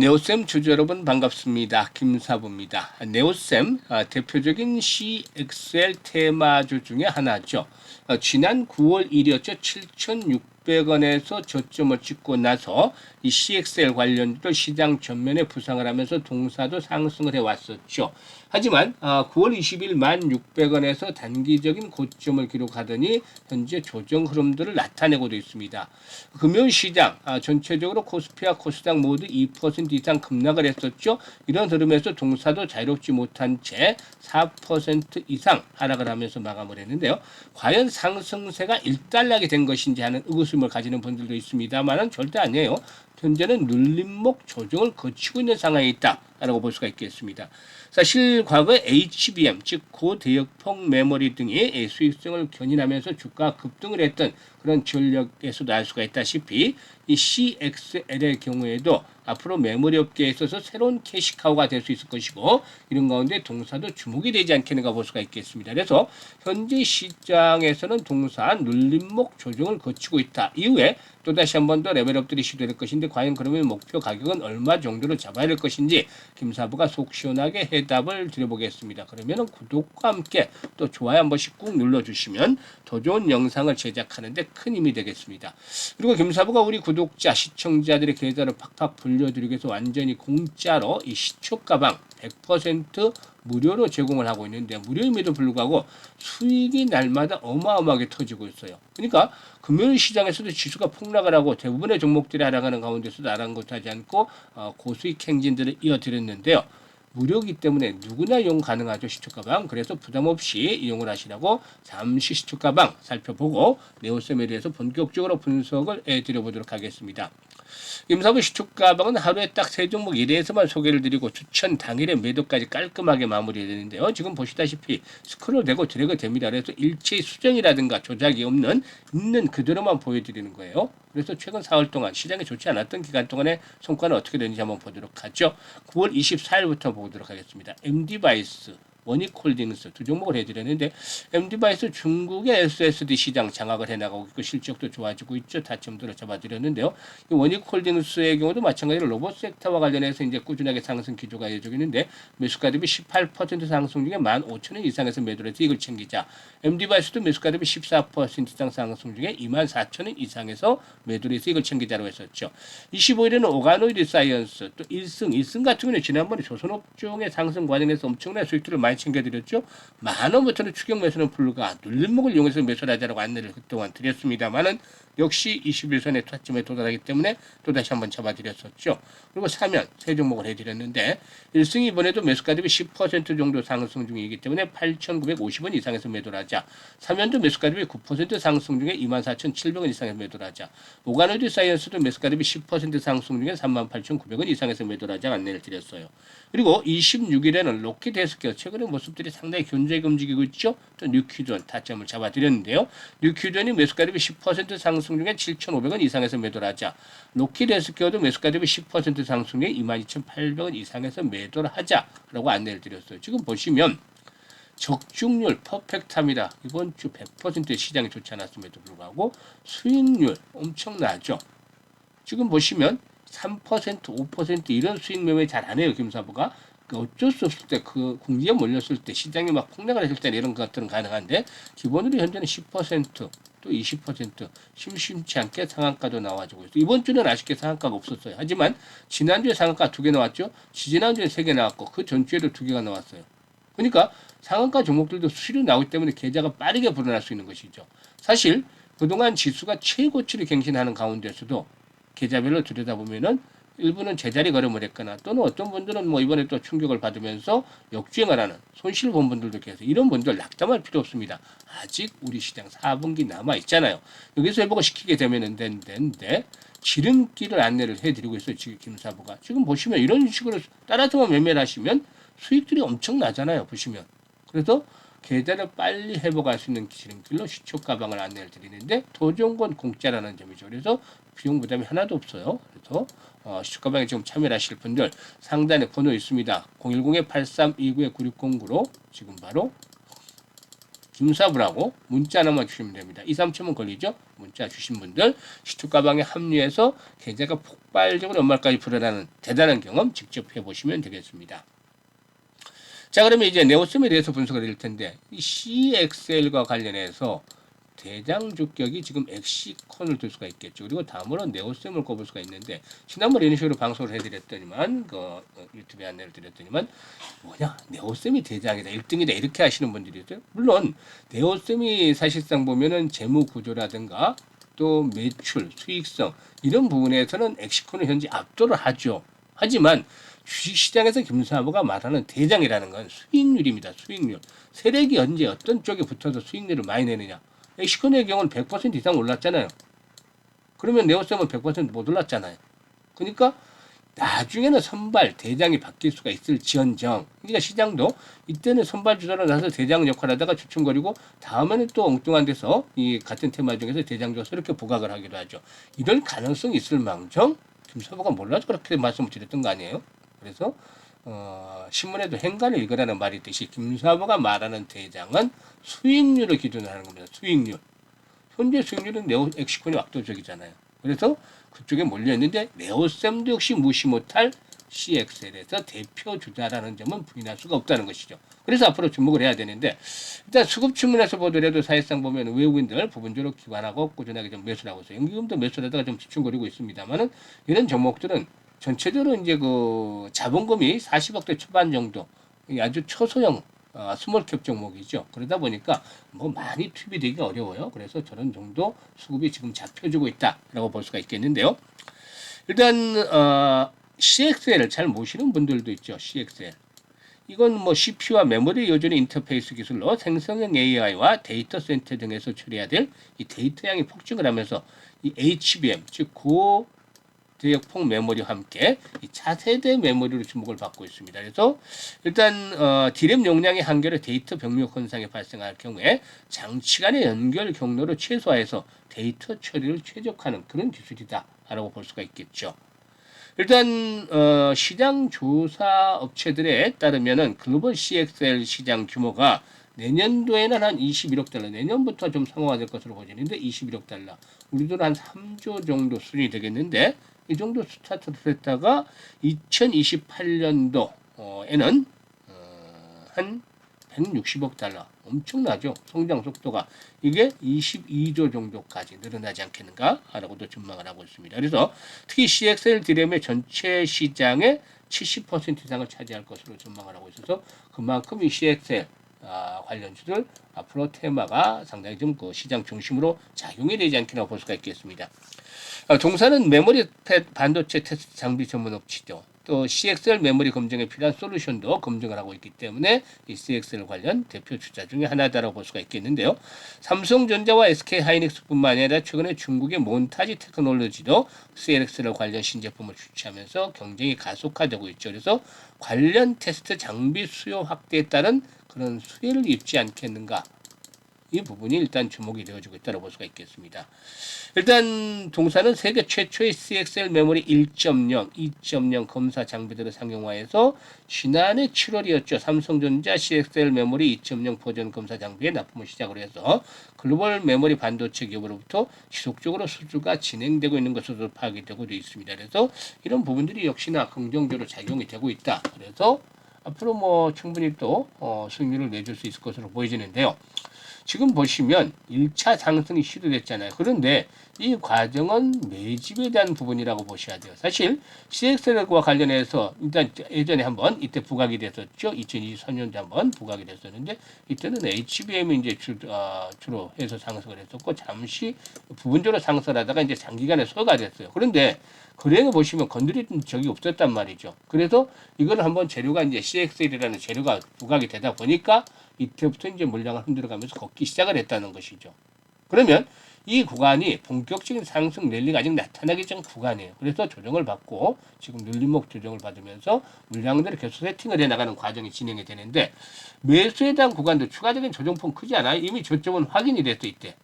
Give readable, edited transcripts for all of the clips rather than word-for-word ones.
네오쌤 주주 여러분 반갑습니다. 김사부입니다. 네오쌤 대표적인 CXL 테마주 중에 하나죠. 지난 9월 1일이었죠. 7,600원에서 저점을 찍고 나서 이 CXL 관련주도 시장 전면에 부상을 하면서 동사도 상승을 해왔었죠. 하지만 9월 20일 1,600원에서 단기적인 고점을 기록하더니 현재 조정 흐름들을 나타내고도 있습니다. 금요일 시장 전체적으로 코스피와 코스닥 모두 2% 이상 급락을 했었죠. 이런 흐름에서 동사도 자유롭지 못한 채 4% 이상 하락을 하면서 마감을 했는데요. 과연 상승세가 일단락이 된 것인지 하는 의구심을 가지는 분들도 있습니다만은 절대 아니에요. 현재는 눌림목 조정을 거치고 있는 상황에 있다라고 볼 수가 있겠습니다. 사실 과거에 HBM 즉 고대역폭 메모리 등이 수익성을 견인하면서 주가 급등을 했던 그런 전력에서도 알 수가 있다시피 이 CXL의 경우에도 앞으로 메모리 업계에 있어서 새로운 캐시카우가 될 수 있을 것이고 이런 가운데 동사도 주목이 되지 않겠는가 볼 수가 있겠습니다. 그래서 현재 시장에서는 동사 눌림목 조정을 거치고 있다. 이후에 또다시 한 번 더 레벨업들이 시도될 것인데 과연 그러면 목표 가격은 얼마 정도로 잡아야 될 것인지 김사부가 속 시원하게 해답을 드려보겠습니다. 그러면 구독과 함께 또 좋아요 한 번씩 꾹 눌러주시면 더 좋은 영상을 제작하는데 큰 힘이 되겠습니다. 그리고 김사부가 우리 구독자 시청자들의 계좌를 팍팍 불려드리기 위해서 완전히 공짜로 이 시초 가방 100% 무료로 제공을 하고 있는데 무료임에도 불구하고 수익이 날마다 어마어마하게 터지고 있어요. 그러니까 금요일 시장에서도 지수가 폭락을 하고 대부분의 종목들이 하락하는 가운데서도 아랑곳하지 않고 고수익 행진들을 이어드렸는데요. 무료이기 때문에 누구나 이용 가능하죠. 시초가방. 그래서 부담없이 이용을 하시라고 잠시 시초가방 살펴보고 네오쌤에 대해서 본격적으로 분석을 해드려보도록 하겠습니다. 임사부 시초가방은 하루에 딱 3종목 1회에서만 소개를 드리고 추천 당일에 매도까지 깔끔하게 마무리되는데요. 지금 보시다시피 스크롤되고 드래그 됩니다. 그래서 일체의 수정이라든가 조작이 없는 있는 그대로만 보여드리는 거예요. 그래서 최근 4월 동안 시장이 좋지 않았던 기간 동안의 성과는 어떻게 되는지 한번 보도록 하죠. 9월 24일부터 보도록 하겠습니다. MD바이스 원익홀딩스 두 종목을 해드렸는데 MD바이스 중국의 SSD 시장 장악을 해나가고 있고 실적도 좋아지고 있죠. 다점들을 잡아드렸는데요. 이 원익홀딩스의 경우도 마찬가지로 로봇 섹터와 관련해서 이제 꾸준하게 상승 기조가 이어지고 있는데 매수가 대비 18% 상승 중에 15,000원 이상에서 매도를 해서 이걸 챙기자. MD바이스도 매수가 대비 14% 이상 상승 중에 24,000원 이상에서 매도를 해서 이걸 챙기자로 했었죠. 25일에는 오가노이드 사이언스 또 1승 같은 경우는 지난번에 조선업종의 상승 과정에서 엄청난 수익들을 많이 챙겨드렸죠. 만원부터는 추격 매수는 불가 눌림목을 이용해서 매수를 하자라고 안내를 그동안 드렸습니다만은 역시 21선의 타점에 도달하기 때문에 또다시 한번 잡아드렸었죠. 그리고 사면 세 종목을 해드렸는데 1승이 이번에도 매수가 대비 10% 정도 상승 중이기 때문에 8,950원 이상에서 매도를 하자. 사면도 매수가 대비 9% 상승 중에 24,700원 이상에서 매도를 하자. 오가노이드 사이언스도 매수가 대비 10% 상승 중에 38,900원 이상에서 매도를 하자 안내를 드렸어요. 그리고 26일에는 로켓 헬스케어 최근의 모습들이 상당히 견조하게 움직이고 있죠. 또 뉴퀴전 타점을 잡아드렸는데요. 뉴퀴전이 매수가 대비 10% 상승 중에 7,500원 이상에서 매도를 하자. 로켓 헬스케어도 매수가 대비 10% 상승 중에 22,800원 이상에서 매도를 하자라고 안내를 드렸어요. 지금 보시면 적중률 퍼펙트합니다. 이번 주 100% 시장이 좋지 않았음에도 불구하고 수익률 엄청나죠. 지금 보시면 3%, 5% 이런 수익 매매 잘 안 해요. 김사부가. 어쩔 수 없을 때 그 공기에 몰렸을 때 시장이 막 폭락을 했을 때 이런 것들은 가능한데 기본으로 현재는 10%, 또 20% 심심치 않게 상한가도 나와주고 있어요. 이번 주는 아쉽게 상한가가 없었어요. 하지만 지난주에 상한가 2개 나왔죠. 지난주에 3개 나왔고 그 전주에도 2개가 나왔어요. 그러니까 상한가 종목들도 수시로 나오기 때문에 계좌가 빠르게 불어날 수 있는 것이죠. 사실 그동안 지수가 최고치를 갱신하는 가운데서도 계좌별로 들여다보면은 일부는 제자리 걸음을 했거나 또는 어떤 분들은 뭐 이번에 또 충격을 받으면서 역주행을 하는 손실 본 분들도 계세요. 이런 분들 낙담할 필요 없습니다. 아직 우리 시장 4분기 남아 있잖아요. 여기서 회복을 시키게 되면은 되는데 지름길을 안내를 해드리고 있어요. 지금 김사부가. 지금 보시면 이런 식으로 따라서만 매매를 하시면 수익들이 엄청 나잖아요. 보시면. 그래서 계좌를 빨리 회복할 수 있는 지름길로 시초 가방을 안내를 드리는데 더 좋은 건 공짜라는 점이죠. 그래서 비용 부담이 하나도 없어요. 그래서 시초 가방에 지금 참여를 하실 분들 상단에 번호 있습니다. 010-8329-9609로 지금 바로 김사부라고 문자 하나만 주시면 됩니다. 2, 3초면 걸리죠? 문자 주신 분들 시투가방에 합류해서 계좌가 폭발적으로 연말까지 불어나는 대단한 경험 직접 해보시면 되겠습니다. 자, 그러면 이제 네오셈에 대해서 분석을 드릴 텐데 이 CXL과 관련해서 대장 주격이 지금 엑시콘을 둘 수가 있겠죠. 그리고 다음으로 네오셈을 꼽을 수가 있는데 지난번에 이런 식으로 방송을 해드렸더니만 유튜브에 안내를 드렸더니만 뭐냐 네오셈이 대장이다 1등이다 이렇게 하시는 분들이 있어요. 물론 네오셈이 사실상 보면은 재무 구조라든가 또 매출 수익성 이런 부분에서는 엑시콘을 현재 압도를 하죠. 하지만 주식시장에서 김사부가 말하는 대장이라는 건 수익률입니다. 수익률. 세력이 언제 어떤 쪽에 붙어서 수익률을 많이 내느냐. 엑시콘의 경우는 100% 이상 올랐잖아요. 그러면 네오셈은 100%못 올랐잖아요. 그러니까 나중에는 선발 대장이 바뀔 수가 있을지언정. 그러니까 시장도 이때는 선발 주자로 나서 대장 역할을 하다가 주춤거리고 다음에는 또 엉뚱한 데서 이 같은 테마 중에서 대장 줘서 이렇게 부각을 하기도 하죠. 이럴 가능성이 있을 망정 김사부가 몰라서 그렇게 말씀을 드렸던 거 아니에요? 그래서 신문에도 행간을 읽으라는 말이 있듯이 김사부가 말하는 대장은 수익률을 기준으로 하는 겁니다. 수익률. 현재 수익률은 엑시콘이 압도적이잖아요. 그래서 그쪽에 몰려있는데 네오셈도 역시 무시 못할 CXL에서 대표 주자라는 점은 부인할 수가 없다는 것이죠. 그래서 앞으로 주목을 해야 되는데 일단 수급 추문에서 보더라도 사실상 보면 외국인들 부분적으로 기관하고 꾸준하게 좀 매수를 하고 있어요. 연기금도 매수를 하다가 좀 집중거리고 있습니다만은 이런 종목들은 전체적으로 이제 그 자본금이 40억대 초반 정도 아주 초소형 스몰캡 종목이죠. 그러다 보니까 뭐 많이 투입되기가 어려워요. 그래서 저런 정도 수급이 지금 잡혀주고 있다라고 볼 수가 있겠는데요. 일단 CXL을 잘 모시는 분들도 있죠. CXL. 이건 뭐 CPU와 메모리 요전의 인터페이스 기술로 생성형 AI와 데이터 센터 등에서 처리해야 될 이 데이터 양이 폭증을 하면서 이 HBM 즉 고대역폭 메모리와 함께 이 차세대 메모리로 주목을 받고 있습니다. 그래서 일단 D램 용량의 한계로 데이터 병력 현상이 발생할 경우에 장치 간의 연결 경로를 최소화해서 데이터 처리를 최적화하는 그런 기술이다라고 볼 수가 있겠죠. 일단 시장 조사 업체들에 따르면은 글로벌 CXL 시장 규모가 내년도에는 한 21억 달러, 내년부터 좀 상호화될 것으로 보이는데 21억 달러, 우리도 한 3조 정도 수준이 되겠는데 이 정도 스타트를 했다가 2028년도에는 한 160억 달러, 엄청나죠. 성장 속도가 이게 22조 정도까지 늘어나지 않겠는가라고도 전망을 하고 있습니다. 그래서 특히 CXL D램의 전체 시장의 70% 이상을 차지할 것으로 전망을 하고 있어서 그만큼 이 CXL 관련주들 앞으로 테마가 상당히 좀 그 시장 중심으로 작용이 되지 않겠나 볼 수가 있겠습니다. 동사는 메모리 반도체 테스트 장비 전문 업체죠. 또 CXL 메모리 검증에 필요한 솔루션도 검증을 하고 있기 때문에 이 CXL 관련 대표 주자 중에 하나다라고 볼 수가 있겠는데요. 삼성전자와 SK하이닉스뿐만 아니라 최근에 중국의 몬타지 테크놀로지도 CXL 관련 신제품을 출시하면서 경쟁이 가속화되고 있죠. 그래서 관련 테스트 장비 수요 확대에 따른 그런 수혜를 입지 않겠는가. 이 부분이 일단 주목이 되어지고 있다고 볼 수가 있겠습니다. 일단 동사는 세계 최초의 CXL 메모리 1.0, 2.0 검사 장비들을 상용화해서 지난해 7월이었죠. 삼성전자 CXL 메모리 2.0 버전 검사 장비에 납품을 시작을 해서 글로벌 메모리 반도체 기업으로부터 지속적으로 수주가 진행되고 있는 것으로 파악이 되고 있습니다. 그래서 이런 부분들이 역시나 긍정적으로 작용이 되고 있다. 그래서 앞으로 뭐 충분히 또 수익률을 내줄 수 있을 것으로 보여지는데요. 지금 보시면 1차 상승이 시도됐잖아요. 그런데 이 과정은 매집에 대한 부분이라고 보셔야 돼요. 사실 CXL과 관련해서 일단 예전에 한번 이때 부각이 됐었죠. 2023년도 한번 부각이 됐었는데 이때는 HBM이 이제 주로 해서 상승을 했었고 잠시 부분적으로 상승하다가 이제 장기간에 소화가 됐어요. 그런데 그래서 보시면 건드린 적이 없었단 말이죠. 그래서 이거를 한번 재료가 이제 CXL이라는 재료가 부각이 되다 보니까 이때부터 이제 물량을 흔들어가면서 걷기 시작을 했다는 것이죠. 그러면 이 구간이 본격적인 상승 랠리가 아직 나타나기 전 구간이에요. 그래서 조정을 받고 지금 눌림목 조정을 받으면서 물량들을 계속 세팅을 해나가는 과정이 진행이 되는데 매수에 대한 구간도 추가적인 조정폭 크지 않아요. 이미 저점은 확인이 됐을 때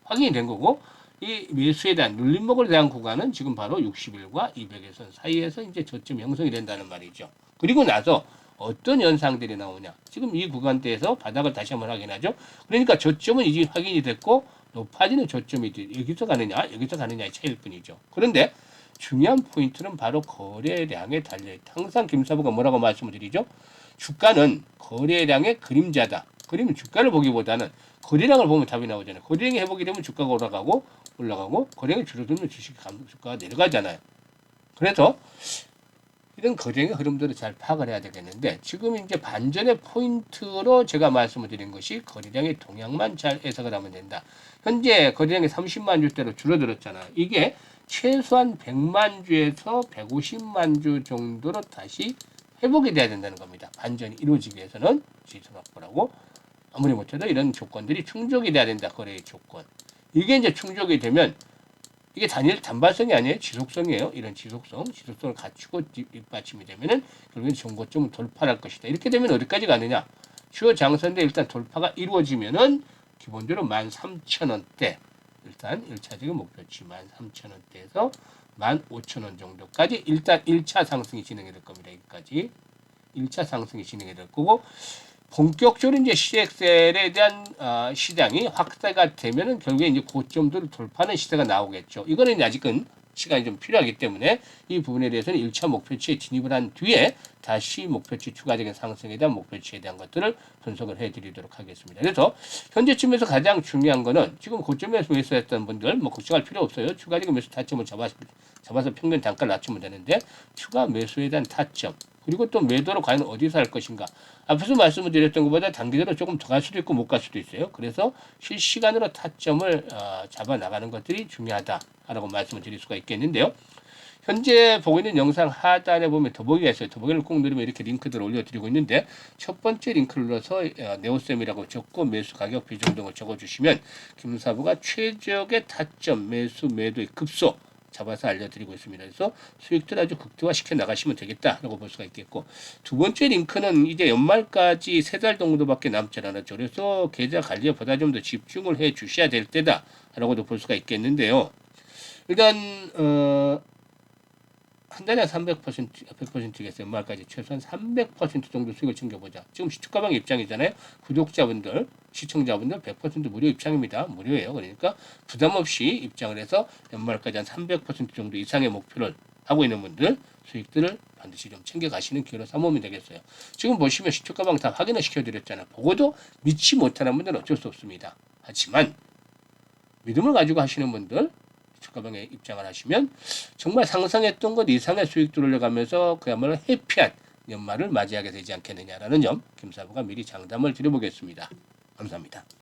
확인이 된 거고 이 매수에 대한 눌림목에 대한 구간은 지금 바로 60일과 200일선 사이에서 이제 저점 형성이 된다는 말이죠. 그리고 나서 어떤 현상들이 나오냐. 지금 이 구간대에서 바닥을 다시 한번 확인하죠. 그러니까 저점은 이제 확인이 됐고 높아지는 저점이 여기서 가느냐의 차이일 뿐이죠. 그런데 중요한 포인트는 바로 거래량에 달려있다. 항상 김사부가 뭐라고 말씀을 드리죠? 주가는 거래량의 그림자다. 그러면 주가를 보기보다는 거래량을 보면 답이 나오잖아요. 거래량이 회복이 되면 주가가 올라가고 거래량이 줄어들면 주가가 내려가잖아요. 그래서 이런 거래량의 흐름들을 잘 파악을 해야 되겠는데 지금 이제 반전의 포인트로 제가 말씀을 드린 것이 거래량의 동향만 잘 해석을 하면 된다. 현재 거래량이 30만 주대로 줄어들었잖아요. 이게 최소한 100만 주에서 150만 주 정도로 다시 회복이 돼야 된다는 겁니다. 반전이 이루어지기 위해서는 지수 확보라고 아무리 못해도 이런 조건들이 충족이 돼야 된다. 거래의 조건. 이게 이제 충족이 되면 이게 단발성이 아니에요. 지속성이에요. 이런 지속성을 갖추고 뒷받침이 되면은 결국엔 정고점을 돌파할 것이다. 이렇게 되면 어디까지 가느냐? 주요 장선대 일단 돌파가 이루어지면은 기본적으로 13,000원대 일단 1차적인 목표치 13,000원대에서 15,000원 정도까지 일단 1차 상승이 진행이 될 겁니다. 여기까지 1차 상승이 진행이 될 거고 본격적으로 이제 CXL에 대한 시장이 확대가 되면은 결국에 이제 고점들을 돌파하는 시대가 나오겠죠. 이거는 아직은 시간이 좀 필요하기 때문에 이 부분에 대해서는 1차 목표치에 진입을 한 뒤에 다시 목표치 추가적인 상승에 대한 목표치에 대한 것들을 분석을 해드리도록 하겠습니다. 그래서 현재쯤에서 가장 중요한 거는 지금 고점에서 매수했던 분들 뭐 걱정할 필요 없어요. 추가적인 매수 타점을 잡아서 평균 단가를 낮추면 되는데 추가 매수에 대한 타점 그리고 또 매도로 과연 어디서 할 것인가. 앞에서 말씀을 드렸던 것보다 단기적으로 조금 더 갈 수도 있고 못 갈 수도 있어요. 그래서 실시간으로 타점을 잡아 나가는 것들이 중요하다라고 말씀을 드릴 수가 있겠는데요. 현재 보고 있는 영상 하단에 보면 더보기가 있어요. 더보기를 꼭 누르면 이렇게 링크들을 올려드리고 있는데 첫 번째 링크를 눌러서 네오셈이라고 적고 매수 가격 비중 등을 적어주시면 김사부가 최적의 타점 매수 매도의 급소 잡아서 알려드리고 있습니다. 그래서 수익들 아주 극대화시켜 나가시면 되겠다라고 볼 수가 있겠고 두 번째 링크는 이제 연말까지 3달 정도밖에 남지 않았죠. 그래서 계좌 관리에 보다 좀 더 집중을 해 주셔야 될 때다라고도 볼 수가 있겠는데요. 일단 한 달에 100%겠어요. 연말까지 최소한 300% 정도 수익을 챙겨보자. 지금 시초가방 입장이잖아요. 구독자분들, 시청자분들 100% 무료 입장입니다. 무료예요. 그러니까 부담 없이 입장을 해서 연말까지 한 300% 정도 이상의 목표를 하고 있는 분들 수익들을 반드시 좀 챙겨가시는 기회로 삼으면 되겠어요. 지금 보시면 시초가방 다 확인을 시켜드렸잖아요. 보고도 믿지 못하는 분들은 어쩔 수 없습니다. 하지만 믿음을 가지고 하시는 분들 주가방에 입장을 하시면 정말 상상했던 것 이상의 수익들을 올려가면서 그야말로 해피한 연말을 맞이하게 되지 않겠느냐라는 점 김사부가 미리 장담을 드려보겠습니다. 감사합니다.